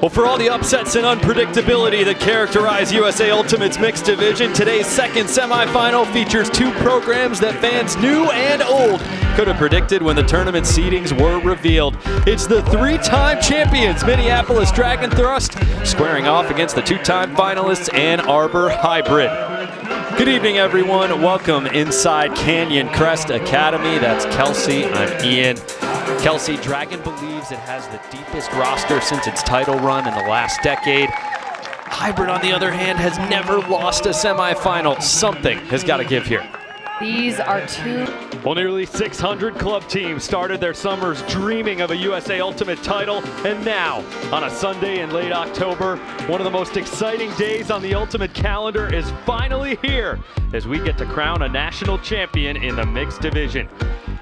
Well, for all the upsets and unpredictability that characterize USA Ultimate's mixed division, today's second semifinal features two programs that fans new and old could have predicted when the tournament seedings were revealed. It's the three-time champions, Minneapolis Dragon Thrust, squaring off against the two-time finalists, Ann Arbor Hybrid. Good evening, everyone. Welcome inside Canyon Crest Academy. That's Kelsey. I'm Ian. Kelsey, Dragon believes it has the deepest roster since its title run in the last decade. Hybrid, on the other hand, has never lost a semifinal. Something has got to give here. These are two. Well, nearly 600 club teams started their summers dreaming of a USA Ultimate title, and now, on a Sunday in late October, one of the most exciting days on the Ultimate calendar is finally here as we get to crown a national champion in the mixed division.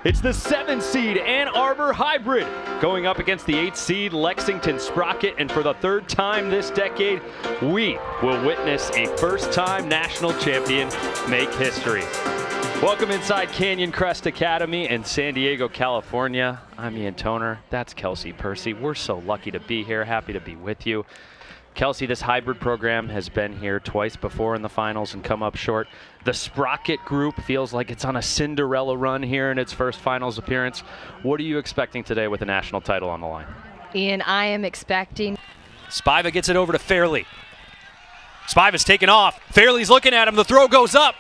It's the 7-seed Ann Arbor Hybrid going up against the 8-seed Lexington Sprocket, and for the third time this decade, we will witness a first-time national champion make history. Welcome inside Canyon Crest Academy in San Diego, California. I'm Ian Toner. That's Kelsey Percy. We're so lucky to be here. Happy to be with you. Kelsey, this hybrid program has been here twice before in the finals and come up short. The Sprocket group feels like it's on a Cinderella run here in its first finals appearance. What are you expecting today with the national title on the line? Ian, I am expecting. Spiva gets it over to Fairley. Spiva's taken off. Fairley's looking at him. The throw goes up.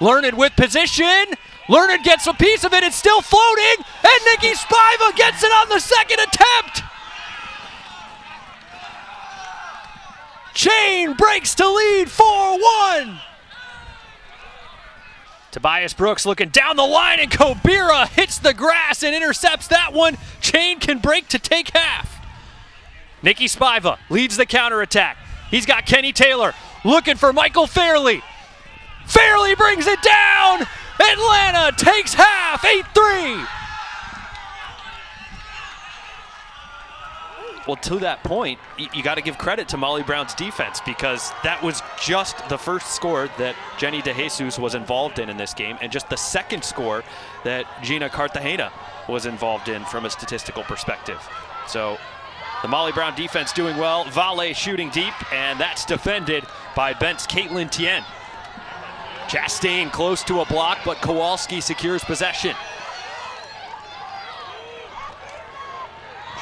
Learned with position. Learned gets a piece of it. It's still floating. And Nikki Spiva gets it on the second attempt. Chain breaks to lead 4-1. Tobias Brooks looking down the line, and Kobira hits the grass and intercepts that one. Chain can break to take half. Nikki Spiva leads the counterattack. He's got Kenny Taylor looking for Michael Fairley. Fairley brings it down. Atlanta takes half, 8-3. Well, to that point, you got to give credit to Molly Brown's defense, because that was just the first score that Jenny DeJesus was involved in this game, and just the second score that Gina Cartagena was involved in from a statistical perspective. So the Molly Brown defense doing well. Vale shooting deep, and that's defended by Bent's Caitlin Tien. Chastain close to a block, but Kowalski secures possession.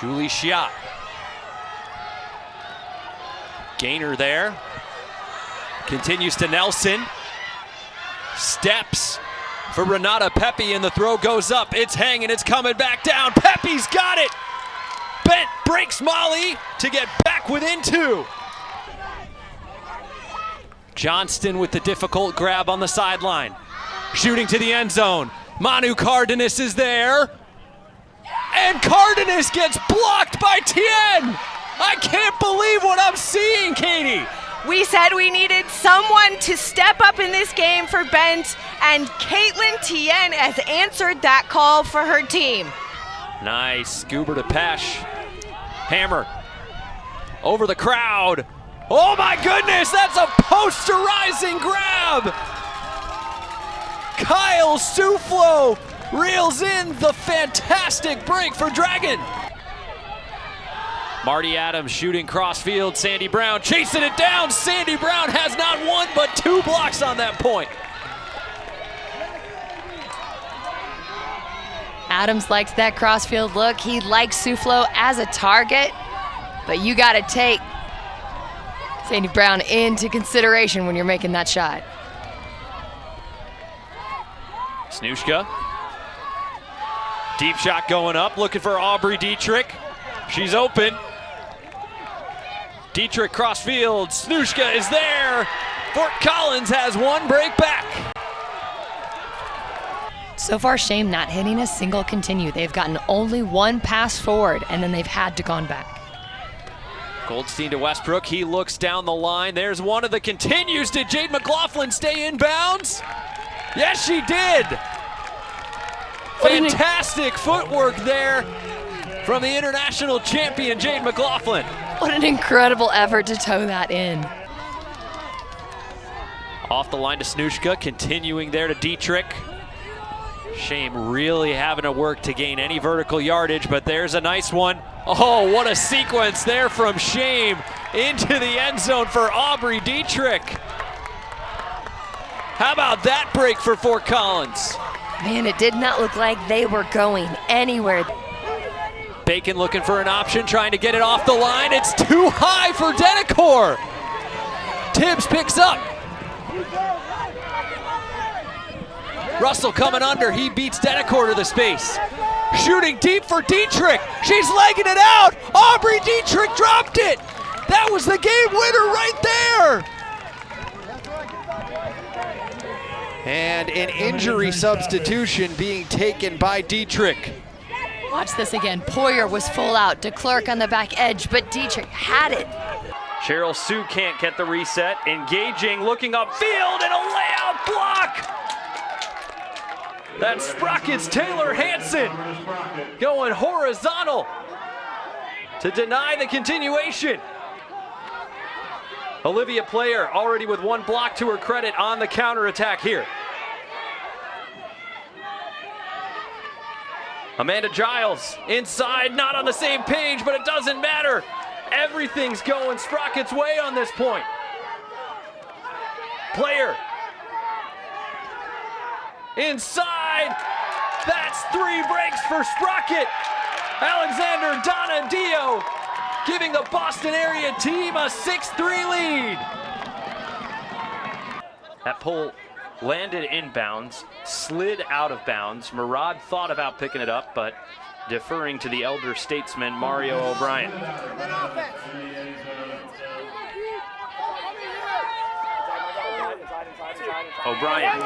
Julie Schiat. Gainer there. Continues to Nelson. Steps for Renata Pepe, and the throw goes up. It's hanging, it's coming back down. Pepe's got it. Bent breaks Molly to get back within two. Johnston with the difficult grab on the sideline. Shooting to the end zone. Manu Cardenas is there. And Cardenas gets blocked by Tien. I can't believe what I'm seeing, Katie. We said we needed someone to step up in this game for Bent, and Caitlin Tien has answered that call for her team. Nice. Goober to Pesh. Hammer. Over the crowd. Oh my goodness, that's a posterizing grab. Kyle Suflo reels in the fantastic break for Dragon. Marty Adams shooting crossfield. Sandy Brown chasing it down. Sandy Brown has not one but two blocks on that point. Adams likes that crossfield look. He likes Suflo as a target, but you got to take Sandy Brown into consideration when you're making that shot. Snushka. Deep shot going up, looking for Aubrey Dietrich. She's open. Dietrich crossfield. Snushka is there. Fort Collins has one break back. So far, Shame not hitting a single continue. They've gotten only one pass forward, and then they've had to gone back. Goldstein to Westbrook. He looks down the line. There's one of the continues. Did Jade McLaughlin stay in bounds? Yes, she did. Fantastic footwork there from the international champion, Jade McLaughlin. What an incredible effort to toe that in. Off the line to Snushka, continuing there to Dietrich. Shame really having to work to gain any vertical yardage, but there's a nice one Oh, what a sequence there from Shame into the end zone for Aubrey Dietrich. How about that break for Fort Collins? Man, it did not look like they were going anywhere. Bacon looking for an option, trying to get it off the line. It's too high for Denecor. Tibbs picks up. Russell coming under, he beats Denecor to the space. Shooting deep for Dietrich, she's legging it out. Aubrey Dietrich dropped it. That was the game winner right there. And an injury substitution being taken by Dietrich. Watch this again. Poyer was full out. DeClercq on the back edge, but Dietrich had it. Cheryl Sue can't get the reset. Engaging, looking upfield, and a layout block. That's Sprocket's Taylor Hansen going horizontal to deny the continuation. Olivia Player already with one block to her credit on the counterattack here. Amanda Giles inside, not on the same page, but it doesn't matter. Everything's going Sprocket's way on this point. Player inside, that's 3 breaks for Sprocket. Alexander Donadio giving the Boston area team a 6-3 lead. That pull landed inbounds, slid out of bounds. Murad thought about picking it up, but deferring to the elder statesman, Mario O'Brien. O'Brien.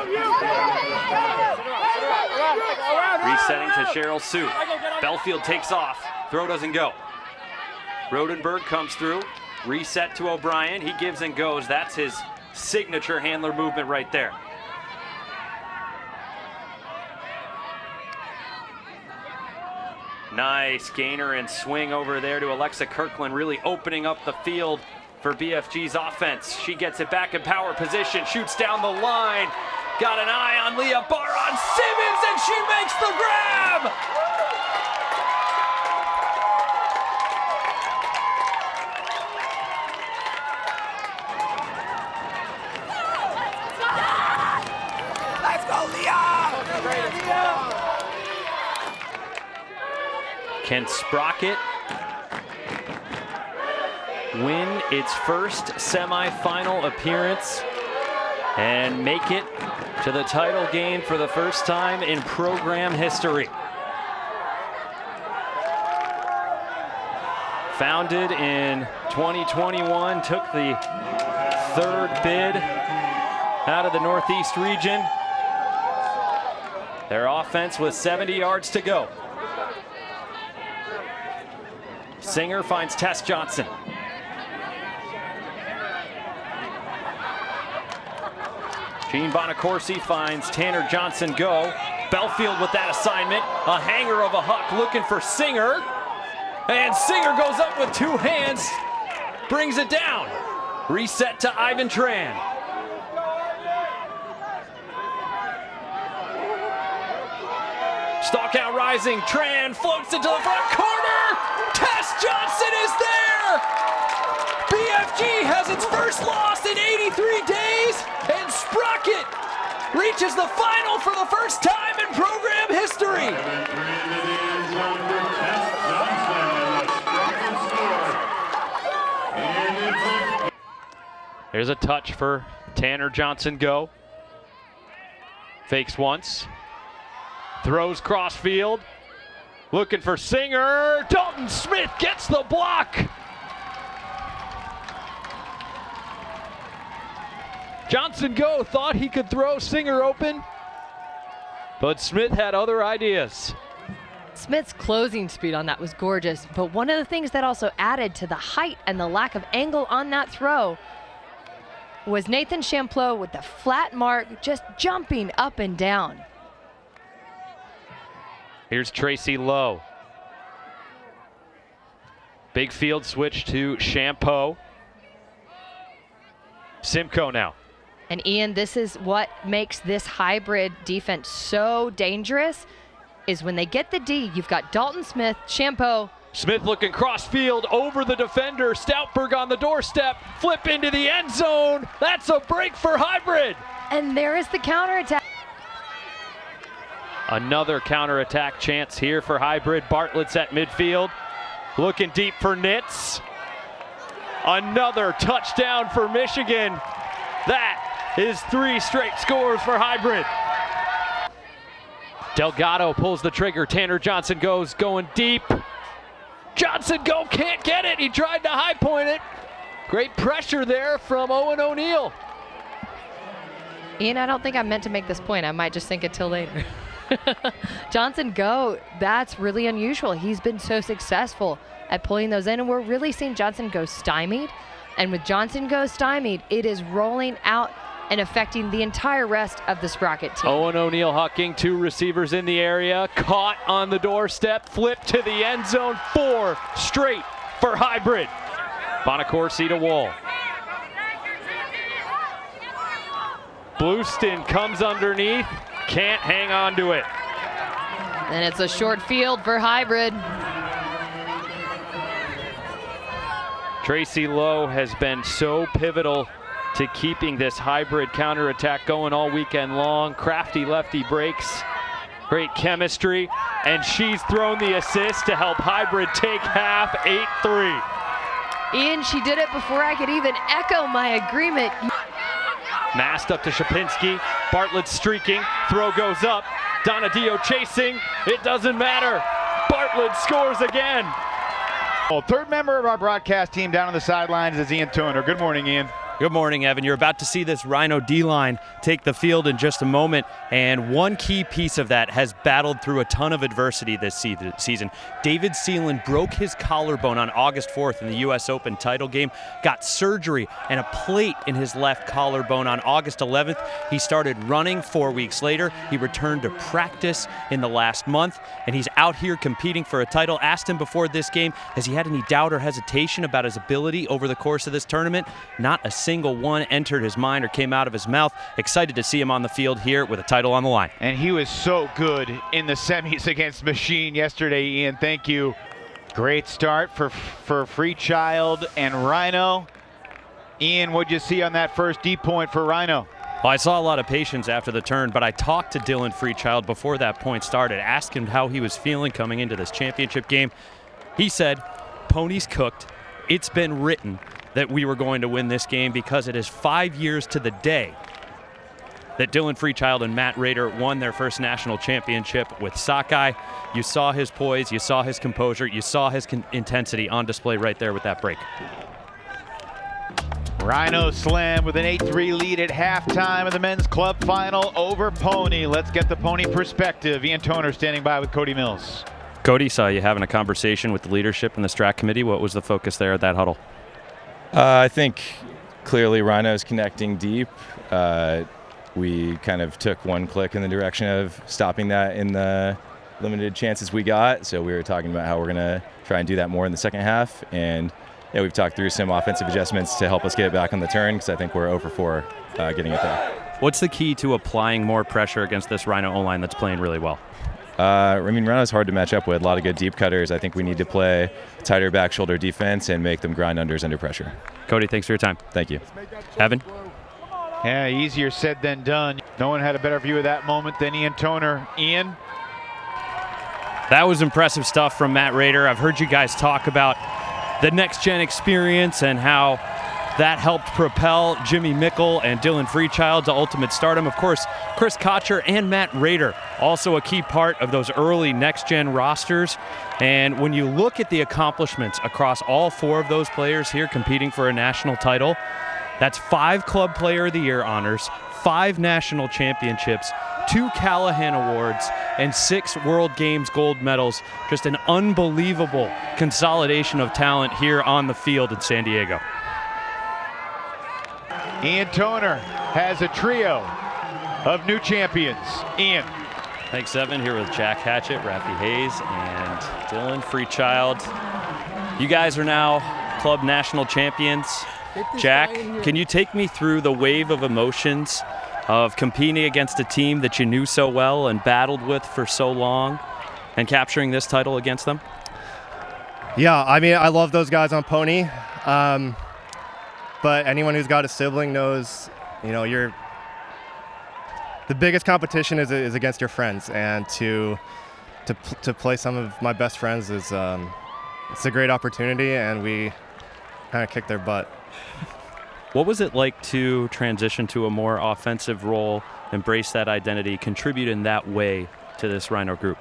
Resetting to Cheryl Sue. Belfield takes off. Throw doesn't go. Rodenberg comes through. Reset to O'Brien. He gives and goes. That's his signature handler movement right there. Nice gainer and swing over there to Alexa Kirkland, really opening up the field for BFG's offense. She gets it back in power position, shoots down the line. Got an eye on Leah Barr on Simmons, and she makes the grab! Let's go, Leah! Can Sprocket win its first semifinal appearance and make it to the title game for the first time in program history? Founded in 2021, took the 3rd bid out of the Northeast region. Their offense with 70 yards to go. Singer finds Tess Johnson. Jean Bonacorsi finds Tanner Johnson go. Belfield with that assignment. A hanger of a huck looking for Singer. And Singer goes up with 2 hands. Brings it down. Reset to Ivan Tran. Stalk out rising. Tran floats into the front corner. Tess Johnson is there. BFG has its first loss in 83 days. And Sprocket reaches the final for the first time in program history. There's a touch for Tanner Johnson go. Fakes once. Throws crossfield. Looking for Singer. Dalton Smith gets the block. Johnson go thought he could throw Singer open, but Smith had other ideas. Smith's closing speed on that was gorgeous, but one of the things that also added to the height and the lack of angle on that throw was Nathan Champlot with the flat mark, just jumping up and down. Here's Tracy Lowe. Big field switch to Champeau. Simcoe now. And Ian, this is what makes this hybrid defense so dangerous, is when they get the D, you've got Dalton Smith, Champeau, Smith looking cross field over the defender. Stoutberg on the doorstep. Flip into the end zone. That's a break for Hybrid. And there is the counterattack. Another counterattack chance here for Hybrid. Bartlett's at midfield. Looking deep for Nitz. Another touchdown for Michigan. That is 3 straight scores for Hybrid. Delgado pulls the trigger. Tanner Johnson going deep. Johnson can't get it. He tried to high point it. Great pressure there from Owen O'Neill. Ian, I don't think I meant to make this point. I might just think it till later. Johnson that's really unusual. He's been so successful at pulling those in, and we're really seeing Johnson go stymied. And with Johnson go stymied, it is rolling out and affecting the entire rest of the Sprocket team. Owen O'Neill hucking, 2 receivers in the area, caught on the doorstep, flipped to the end zone, 4 straight for Hybrid. Bonacorsi to Wall. Blueston comes underneath, can't hang on to it. And it's a short field for Hybrid. Tracy Lowe has been so pivotal to keeping this Hybrid counterattack going all weekend long. Crafty lefty breaks, great chemistry, and she's thrown the assist to help Hybrid take half, 8-3. Ian, she did it before I could even echo my agreement. Mast up to Shapinski, Bartlett streaking, throw goes up, Donadio chasing, it doesn't matter. Bartlett scores again. Well, third member of our broadcast team down on the sidelines is Ian Toner. Good morning, Ian. Good morning, Evan. You're about to see this Rhino D-line take the field in just a moment, and one key piece of that has battled through a ton of adversity this season. David Seelan broke his collarbone on August 4th in the U.S. Open title game, got surgery and a plate in his left collarbone on August 11th. He started running 4 weeks later. He returned to practice in the last month, and he's out here competing for a title. Asked him before this game, has he had any doubt or hesitation about his ability over the course of this tournament? Not a single one entered his mind or came out of his mouth. Excited to see him on the field here with a title on the line. And he was so good in the semis against Machine yesterday, Ian. Thank you. Great start for Freechild and Rhino. Ian, what'd you see on that first D point for Rhino? Well, I saw a lot of patience after the turn, but I talked to Dylan Freechild before that point started, asked him how he was feeling coming into this championship game. He said, "Pony's cooked. It's been written that we were going to win this game because it is 5 years to the day that Dylan Freechild and Matt Rader won their first national championship with Sockeye." You saw his poise, you saw his composure, you saw his intensity on display right there with that break. Rhino Slam with an 8-3 lead at halftime of the men's club final over Pony. Let's get the Pony perspective. Ian Toner standing by with Cody Mills. Cody, saw you having a conversation with the leadership and the strat committee. What was the focus there at that huddle? I think clearly Rhino's connecting deep. We kind of took one click in the direction of stopping that in the limited chances we got. So we were talking about how we're going to try and do that more in the second half. And yeah, we've talked through some offensive adjustments to help us get it back on the turn because I think we're 0 for 4 getting it there. What's the key to applying more pressure against this Rhino O-line that's playing really well? I mean, Rhino's hard to match up with. A lot of good deep cutters. I think we need to play tighter back shoulder defense and make them grind unders under pressure. Cody, thanks for your time. Thank you. Evan? Yeah, easier said than done. No one had a better view of that moment than Ian Toner. Ian? That was impressive stuff from Matt Rader. I've heard you guys talk about the next-gen experience and how that helped propel Jimmy Mickle and Dylan Freechild to ultimate stardom. Of course, Chris Kocher and Matt Rader, also a key part of those early next-gen rosters. And when you look at the accomplishments across all 4 of those players here competing for a national title, that's 5 Club Player of the Year honors, 5 national championships, 2 Callahan Awards, and 6 World Games gold medals. Just an unbelievable consolidation of talent here on the field in San Diego. Ian Toner has a trio of new champions. Ian. Thanks, Evan. Here with Jack Hatchett, Rafi Hayes, and Dylan Freechild. You guys are now club national champions. Jack, can you take me through the wave of emotions of competing against a team that you knew so well and battled with for so long and capturing this title against them? Yeah, I mean, I love those guys on Pony. But anyone who's got a sibling knows, the biggest competition is against your friends, and to play some of my best friends is it's a great opportunity, and we kind of kicked their butt. What was it like to transition to a more offensive role, embrace that identity, contribute in that way to this Rhino group?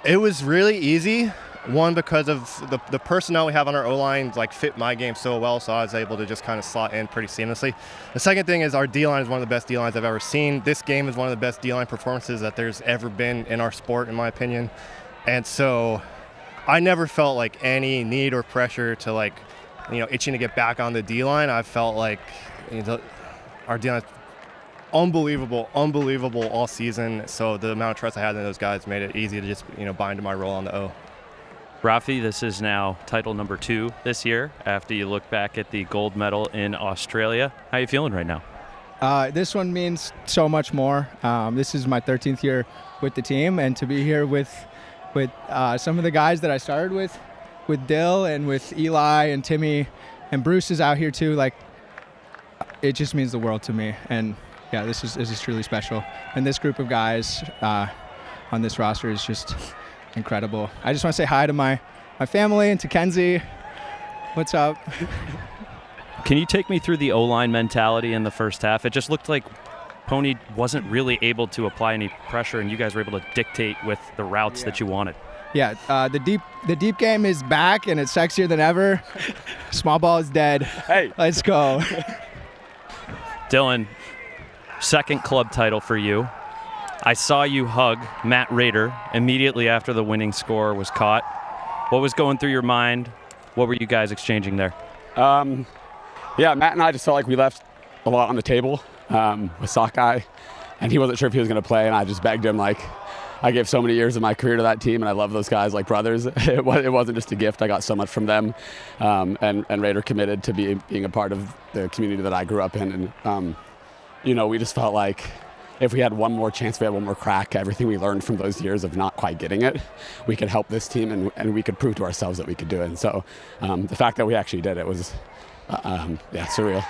It was really easy. One, because of the personnel we have on our O-line fit my game so well, so I was able to just kind of slot in pretty seamlessly. The second thing is our D-line is one of the best D-lines I've ever seen. This game is one of the best D-line performances that there's ever been in our sport, in my opinion. And so I never felt like any need or pressure to itching to get back on the D-line. I felt like our D-line is unbelievable all season. So the amount of trust I had in those guys made it easy to just buy into my role on the O. Rafi, this is now title number 2 this year after you look back at the gold medal in Australia. How are you feeling right now? This one means so much more. This is my 13th year with the team, and to be here with some of the guys that I started with Dill and with Eli and Timmy, and Bruce is out here too. It just means the world to me. And yeah, this is truly special. And this group of guys on this roster is just incredible. I just want to say hi to my family and to Kenzie. What's up? Can you take me through the O-line mentality in the first half? It just looked like Pony wasn't really able to apply any pressure, and you guys were able to dictate with the routes that you wanted. Yeah, the deep game is back, and it's sexier than ever. Small ball is dead. Hey, let's go. Dylan, second club title for you. I saw you hug Matt Rader immediately after the winning score was caught. What was going through your mind? What were you guys exchanging there? Yeah, Matt and I just felt like we left a lot on the table with Sockeye, and he wasn't sure if he was going to play, and I just begged him, I gave so many years of my career to that team, and I love those guys like brothers. It wasn't just a gift. I got so much from them, and Rader committed to being a part of the community that I grew up in, and we just felt like if we had one more chance, if we had one more crack, everything we learned from those years of not quite getting it, we could help this team, and we could prove to ourselves that we could do it. And so the fact that we actually did it was, surreal.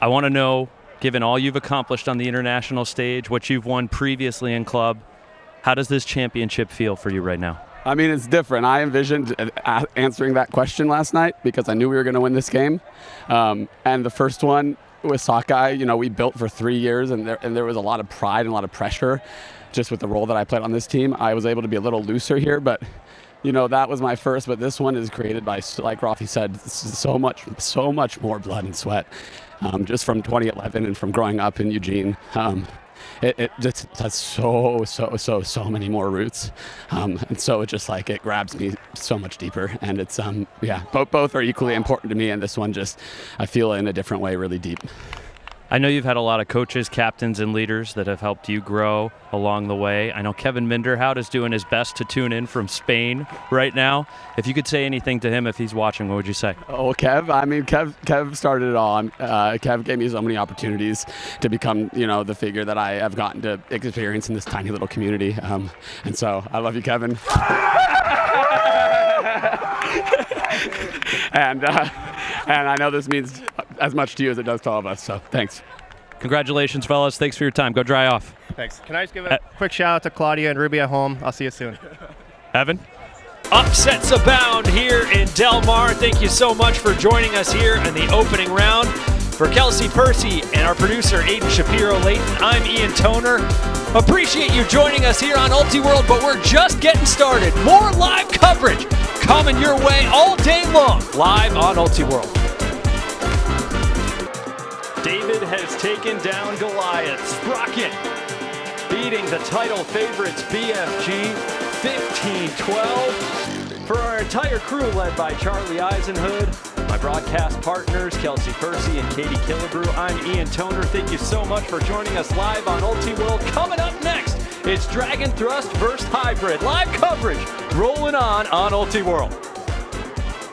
I want to know, given all you've accomplished on the international stage, what you've won previously in club, how does this championship feel for you right now? I mean, it's different. I envisioned answering that question last night because I knew we were going to win this game. And the first one, with Sockeye, we built for 3 years, and there was a lot of pride and a lot of pressure just with the role that I played on this team. I was able to be a little looser here, but that was my first. But this one is created by, like Rafi said, so much more blood and sweat, just from 2011 and from growing up in Eugene. It just has so many more roots, and so it just it grabs me so much deeper, and it's both are equally important to me, and this one just I feel in a different way really deep. I know you've had a lot of coaches, captains, and leaders that have helped you grow along the way. I know Kevin Minderhout is doing his best to tune in from Spain right now. If you could say anything to him if he's watching, what would you say? Oh, Kev. I mean, Kev started it all. Kev gave me so many opportunities to become, the figure that I have gotten to experience in this tiny little community. And so I love you, Kevin. And I know this means as much to you as it does to all of us, so thanks. Congratulations, fellas. Thanks for your time. Go dry off. Thanks. Can I just give a quick shout out to Claudia and Ruby at home? I'll see you soon. Evan? Upsets abound here in Del Mar. Thank you so much for joining us here in the opening round. For Kelsey Percy and our producer, Aidan Shapiro-Leighton, I'm Ian Toner. Appreciate you joining us here on UltiWorld, but we're just getting started. More live coverage coming your way all day long, live on UltiWorld. David has taken down Goliath. Sprocket beating the title favorites BFG 15-12. For our entire crew led by Charlie Eisenhood, my broadcast partners Kelsey Percy and Katie Killebrew, I'm Ian Toner. Thank you so much for joining us live on UltiWorld. Coming up next, it's Dragon Thrust vs. Hybrid. Live coverage rolling on UltiWorld.